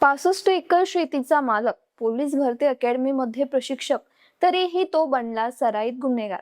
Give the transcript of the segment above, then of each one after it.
65 acre शेतीचा मालक, police भरती अकॅडमीमध्ये प्रशिक्षक, तरीही तो बनला सराईत गुन्हेगार.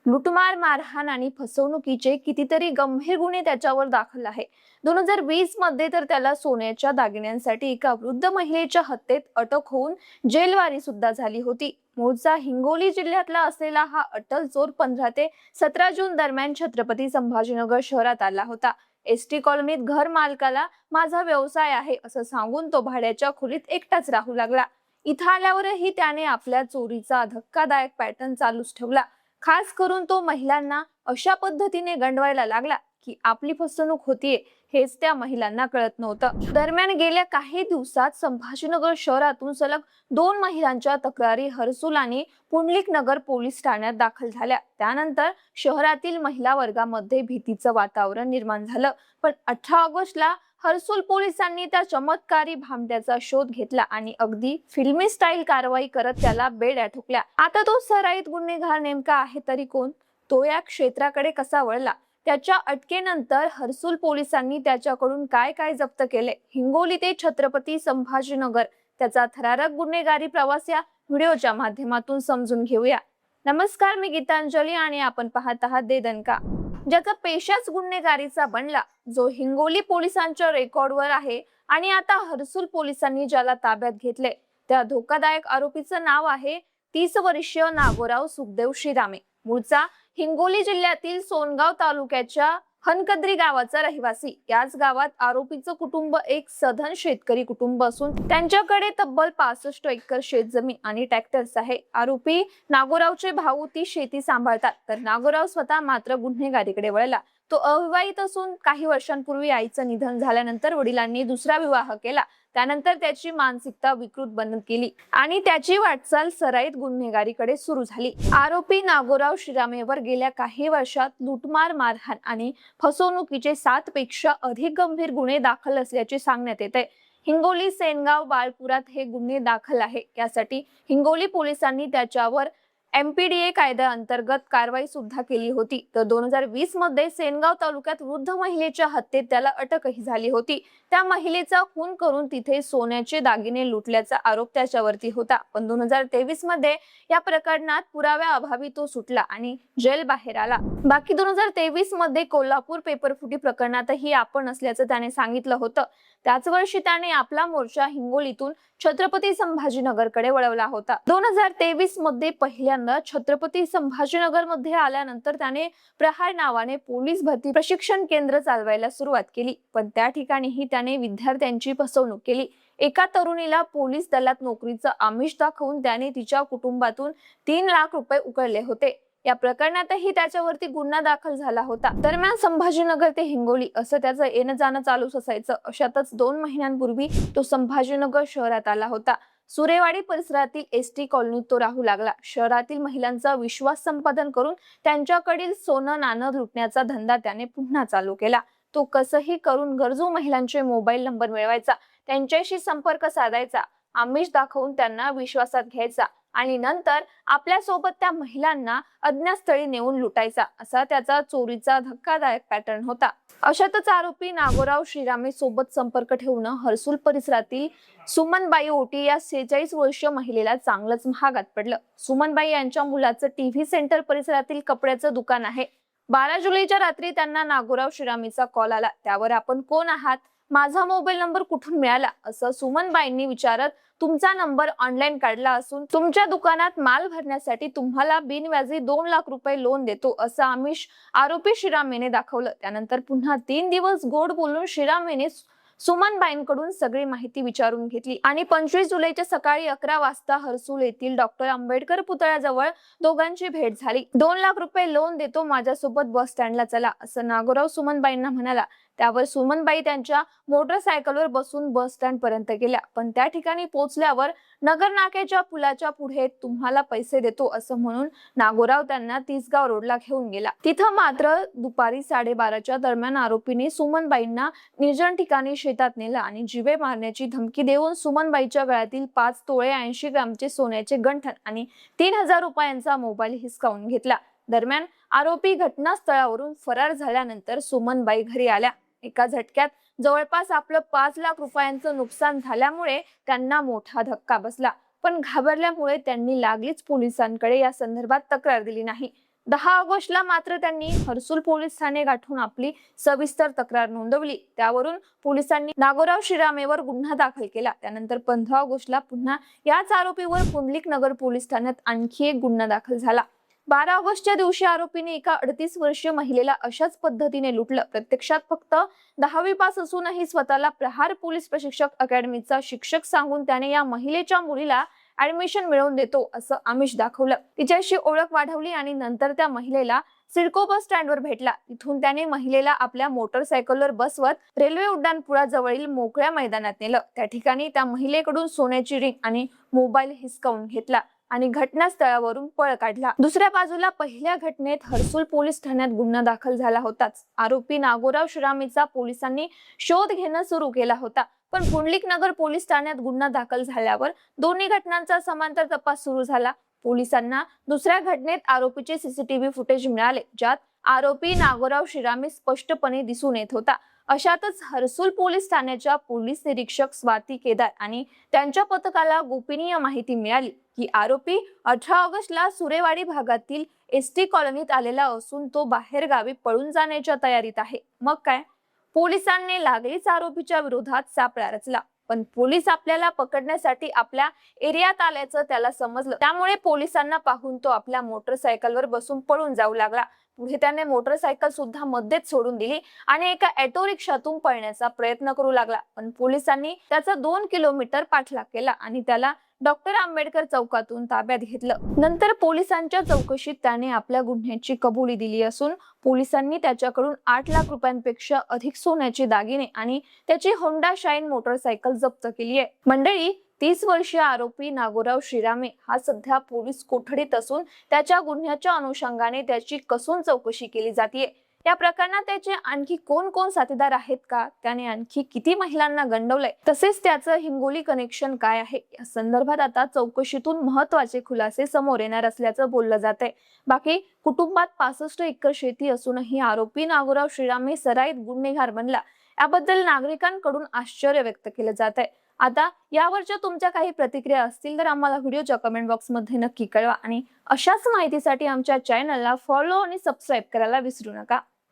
लुटमार, मारहाण आणि फसवणुकीचे कितीतरी गंभीर गुन्हे त्याच्यावर दाखल आहे. 2020 मध्ये तर त्याला सोन्याच्या दागिन्यांसाठी एका वृद्ध महिलेच्या हत्येत अटक होऊन जेलवारी सुद्धा झाली होती. मूळचा हिंगोली जिल्ह्यातला असलेला हा अट्टल चोर 15 ते 17 जून दरम्यान छत्रपती संभाजीनगर शहरात आला होता. एसटी कॉलनीत घर मालकाला माझा व्यवसाय आहे असं सांगून तो भाड्याच्या खोलीत एकटाच राहू लागला. इथं आल्यावरही त्याने आपल्या चोरीचा धक्कादायक पॅटर्न चालूच ठेवला. खास करून तो महिलांना अशा पद्धतीने गंडवायला लागला की आपली फसवणूक होतीये हेच त्या महिलांना कळत नव्हतं. दरम्यान गेल्या काही दिवसात संभाजीनगर शहरातून सलग 2 महिलांच्या तक्रारी हर्सुल आणि पुंडलिक नगर पोलीस ठाण्यात दाखल झाल्या. त्यानंतर शहरातील महिला वर्गामध्ये भीतीचं वातावरण निर्माण झालं. पण 18 ऑगस्टला हर्सुल पोलिसांनी त्या चमत्कारी भामट्याचा शोध घेतला आणि अगदी फिल्मी स्टाईल कारवाई करत त्याला बेड्या ठोकल्या. आता तो सराईत गुन्हेगार नेमका आहे तरी कोण? तो या क्षेत्राकडे कसा वळला? त्याच्या अटकेनंतर हर्सुल पोलिसांनी त्याच्याकडून काय काय जप्त केले? हिंगोली ते छत्रपती संभाजीनगर त्याचा थरारक गुन्हेगारी प्रवास या व्हिडिओच्या माध्यमातून समजून घेऊया. नमस्कार, मी गीतांजली आणि आपण पाहत आहात दे दणका. ज्याचा पेशाच गुन्हेगारीचा बनला, जो हिंगोली पोलिसांच्या रेकॉर्डवर आहे आणि आता हर्सुल पोलिसांनी ज्याला ताब्यात घेतले, त्या धोकादायक आरोपीचं नाव आहे 30 वर्षीय नागोराव सुखदेव शिरामे. मूळचा हिंगोली जिल्ह्यातील सोनगाव तालुक्याच्या हनकद्री गावाचा रहिवासी. याच गावात आरोपीचं कुटुंब एक सधन शेतकरी कुटुंब असून त्यांच्याकडे तब्बल 65 एकर शेतजमीन आणि ट्रॅक्टर्स आहे. आरोपी नागोरावचे भाऊ ती शेती सांभाळतात, तर नागोराव स्वतः मात्र गुन्हेगारीकडे वळला. तो अविवाहित असून काही वर्षांपूर्वी आईचं निधन झाल्यानंतर वडिलांनी दुसरा विवाह केला. त्यानंतर त्याची मानसिकता विकृत बनत गेली आणि त्याची वाटचाल सराईत गुन्हेगारीकडे सुरू झाली. आरोपी नागोराव शिरामेवर गेल्या काही वर्षात लुटमार, मारहाण आणि फसवणुकीचे 7 पेक्षा अधिक गंभीर गुन्हे दाखल असल्याचे सांगण्यात येते. हिंगोली, सेनगाव, बाळपुरात हे गुन्हे दाखल आहे. यासाठी हिंगोली पोलिसांनी त्याच्यावर MPDA कायद्याअंतर्गत कारवाई सुद्धा केली होती. तर 2020 मध्ये सेनगाव तालुक्यात वृद्ध महिलेच्या हत्येत त्याला अटकही झाली होती. त्या महिलेचा खून करून तिथे सोन्याचे दागिने लुटल्याचा आरोप त्याच्यावरती होता. पण 2023 मध्ये या प्रकरणात पुराव्याअभावी तो सुटला आणि जेल बाहेर आला. बाकी 2023 मध्ये कोल्हापूर पेपरफुटी प्रकरणातही आपण असल्याचं त्याने सांगितलं होतं. त्याच वर्षी त्याने आपला मोर्चा हिंगोलीतून छत्रपती संभाजीनगरकडे वळवला होता. 2023 मध्ये पहिल्यांदा छत्रपती संभाजीनगर मध्ये आल्यानंतर त्याने प्रहार नावाने पोलीस भरती प्रशिक्षण केंद्र चालवायला सुरुवात केली. पण त्या ठिकाणीही त्याने विद्यार्थ्यांची फसवणूक केली. एका तरुणीला पोलीस दलात नोकरीचं आमिष दाखवून त्याने तिच्या कुटुंबातून 3 लाख रुपये उकळले होते. या प्रकरणातही त्याच्यावरती गुन्हा दाखल झाला होता. दरम्यान संभाजीनगर ते हिंगोली असं त्याचं येणं जाणं चालूच असायचं. अशातच 2 महिन्यांपूर्वी तो संभाजीनगर शहरात आला होता. सुरेवाडी परिसरातील एसटी कॉलनीत तो राहू लागला. शहरातील महिलांचा विश्वास संपादन करून त्यांच्याकडील सोनं नाणं लुटण्याचा धंदा त्याने पुन्हा चालू केला. तो कसंही करून गरजू महिलांचे मोबाईल नंबर मिळवायचा, त्यांच्याशी संपर्क साधायचा, आमिष दाखवून त्यांना विश्वासात घ्यायचा आणि नंतर आपल्या सोबत त्या महिलांना अज्ञात स्थळी नेऊन लुटायचा, असा त्याचा चोरीचा धक्कादायक पॅटर्न होता. अशातच आरोपी नागोराव शिरामे सोबत संपर्क ठेवून हर्सुल परिसरातील सुमनबाई ओटी या 46 वर्षीय महिलेला चांगलंच महागात पडलं. सुमनबाई यांच्या मुलाचं टीव्ही सेंटर परिसरातील कपड्याचं दुकान आहे. 12 जुलैच्या रात्री त्यांना नागोराव शिरामेचा कॉल आला. त्यावर आपण कोण आहात, माझा मोबाईल नंबर कुठून मिळाला असं सुमनबाईंनी विचारत तुमचा नंबर ऑनलाईन काढला असून तुमच्या दुकानात माल भरण्यासाठी तुम्हाला बिनव्याजी 2 लाख रुपये लोन देतो असं आमिष आरोपी शिरामेने दाखवलं. त्यानंतर पुन्हा 3 दिवस गोड बोलून शिरामेने सुमनबाईंकडून सगळी माहिती विचारून घेतली आणि 25 जुलैच्या सकाळी 11 वाजता हर्सुल येथील डॉक्टर आंबेडकर पुतळ्याजवळ दोघांची भेट झाली. 2 लाख रुपये लोन देतो, माझ्यासोबत बस स्टँडला चला असं नागोराव सुमनबाईंना म्हणाला. त्यावर सुमनबाई त्यांच्या मोटरसायकलवर बसून बस स्टँड पर्यंत गेल्या. पण त्या ठिकाणी पोहोचल्यावर नगर नाक्याच्या पुलाच्या पुढे तुम्हाला पैसे देतो असं म्हणून नागोराव त्यांना तिसगाव रोडला घेऊन गेला. तिथं मात्र दुपारी 12:30च्या दरम्यान आरोपीने सुमनबाईंना निर्जन ठिकाणी शेतात नेलं आणि जीवे मारण्याची धमकी देऊन सुमनबाईच्या गळ्यातील 5 तोळे 80 ग्रामचे सोन्याचे गंठण आणि 3,000 रुपयांचा मोबाईल हिसकावून घेतला. दरम्यान आरोपी घटनास्थळावरून फरार झाल्यानंतर सुमनबाई घरी आल्या. एका झटक्यात जवळपास आपलं 5 लाख रुपयांचं नुकसान झाल्यामुळे त्यांना मोठा धक्का बसला. पण घाबरल्यामुळे त्यांनी लागलीच पोलिसांकडे या संदर्भात तक्रार दिली नाही. 10 ऑगस्टला मात्र त्यांनी हर्सुल पोलीस ठाणे गाठून आपली सविस्तर तक्रार नोंदवली. त्यावरून पोलिसांनी नागोराव शिरामेवर गुन्हा दाखल केला. त्यानंतर 15 ऑगस्टला पुन्हा याच आरोपीवर पुंडलिक नगर पोलीस ठाण्यात आणखी एक गुन्हा दाखल झाला. 12 ऑगस्टच्या दिवशी आरोपीने एका 38 वर्षीय महिलेला अशाच पद्धतीने लुटलं. प्रत्यक्षात फक्त 10वी पास असूनही स्वतःला प्रहार पोलीस प्रशिक्षक अकॅडमीचा शिक्षक सांगून त्याने या महिलेच्या मुलीला ऍडमिशन मिळवून देतो असं आमिष दाखवलं. तिच्याशी ओळख वाढवली आणि नंतर त्या महिलेला सिडको बस स्टँडवर भेटला. तिथून त्याने महिलेला आपल्या मोटरसायकलवर बसवत रेल्वे उड्डाणपुलाजवळील मोकळ्या मैदानात नेलं. त्या ठिकाणी त्या महिलेकडून सोन्याची रिंग आणि मोबाईल हिसकावून घेतला आणि घटनास्थळावरून पळ काढला. दुसऱ्या बाजूला पहिल्या घटनेत हर्सुल पोलीस ठाण्यात गुन्हा दाखल झाला होताच. आरोपी नागोराव शिरामेचा पोलिसांनी शोध घेणं सुरू केला होता. पण पुंडलिक नगर पोलीस ठाण्यात गुन्हा दाखल झाल्यावर दोन्ही घटनांचा समांतर तपास सुरू झाला. पोलिसांना दुसऱ्या घटनेत आरोपीचे सीसीटीव्ही फुटेज मिळाले, ज्यात आरोपी नागोराव शिरामे स्पष्टपणे दिसून येत होता. अशातच हर्सुल पोलीस ठाण्याच्या पोलीस निरीक्षक स्वाती केदार आणि त्यांच्या पथकाला गोपनीय माहिती मिळाली की आरोपी 18 ऑगस्टला सुरेवाडी भागातील एसटी कॉलनीत आलेला असून तो बाहेर गावी पळून जाण्याच्या तयारीत आहे. मग काय, पोलिसांनी लागलीच आरोपीच्या विरोधात सापळा रचला. पण पोलीस आपल्याला पकडण्यासाठी आपल्या एरियात आल्याचं त्याला समजलं. त्यामुळे पोलिसांना पाहून तो आपल्या मोटरसायकलवर बसून पळून जाऊ लागला. पुढे त्याने मोटरसायकल सुद्धा मध्येच सोडून दिली आणि एका ऑटो रिक्षातून पळण्याचा प्रयत्न करू लागला. पण पोलिसांनी त्याचा 2 किलोमीटर पाठलाग केला आणि त्याला डॉक्टर आंबेडकर चौकातून ताब्यात घेतलं. नंतर पोलिसांच्या चौकशीत त्याने आपल्या गुन्ह्याची कबुली दिली असून पोलिसांनी त्याच्याकडून 8 लाख रुपयांपेक्षा अधिक सोन्याचे दागिने आणि त्याची होंडा शाईन मोटरसायकल जप्त केली आहे. मंडळी, 30 वर्षीय आरोपी नागोराव शिरामे हा सध्या पोलीस कोठडीत असून त्याच्या गुन्ह्याच्या अनुषंगाने त्याची कसून चौकशी केली जाते. या प्रकरणात त्याचे आणखी कोण कोण साथीदार आहेत का, त्याने आणखी किती महिलांना गंडवलंय, तसेच त्याचं हिंगोली कनेक्शन काय आहे, या संदर्भात आता चौकशीतून महत्वाचे खुलासे समोर येणार असल्याचं बोललं जात आहे. बाकी कुटुंबात 65 एकर शेती असूनही आरोपी नागोराव शिरामे सराईत गुन्हेगार बनला, याबद्दल नागरिकांकडून आश्चर्य व्यक्त केलं जात आहे. आता यावरच्या तुमच्या काही प्रतिक्रिया असतील तर आम्हाला व्हिडिओच्या कमेंट बॉक्स मध्ये नक्की कळवा आणि अशाच माहितीसाठी आमच्या चॅनलला फॉलो आणि सबस्क्राईब करायला विसरू नका.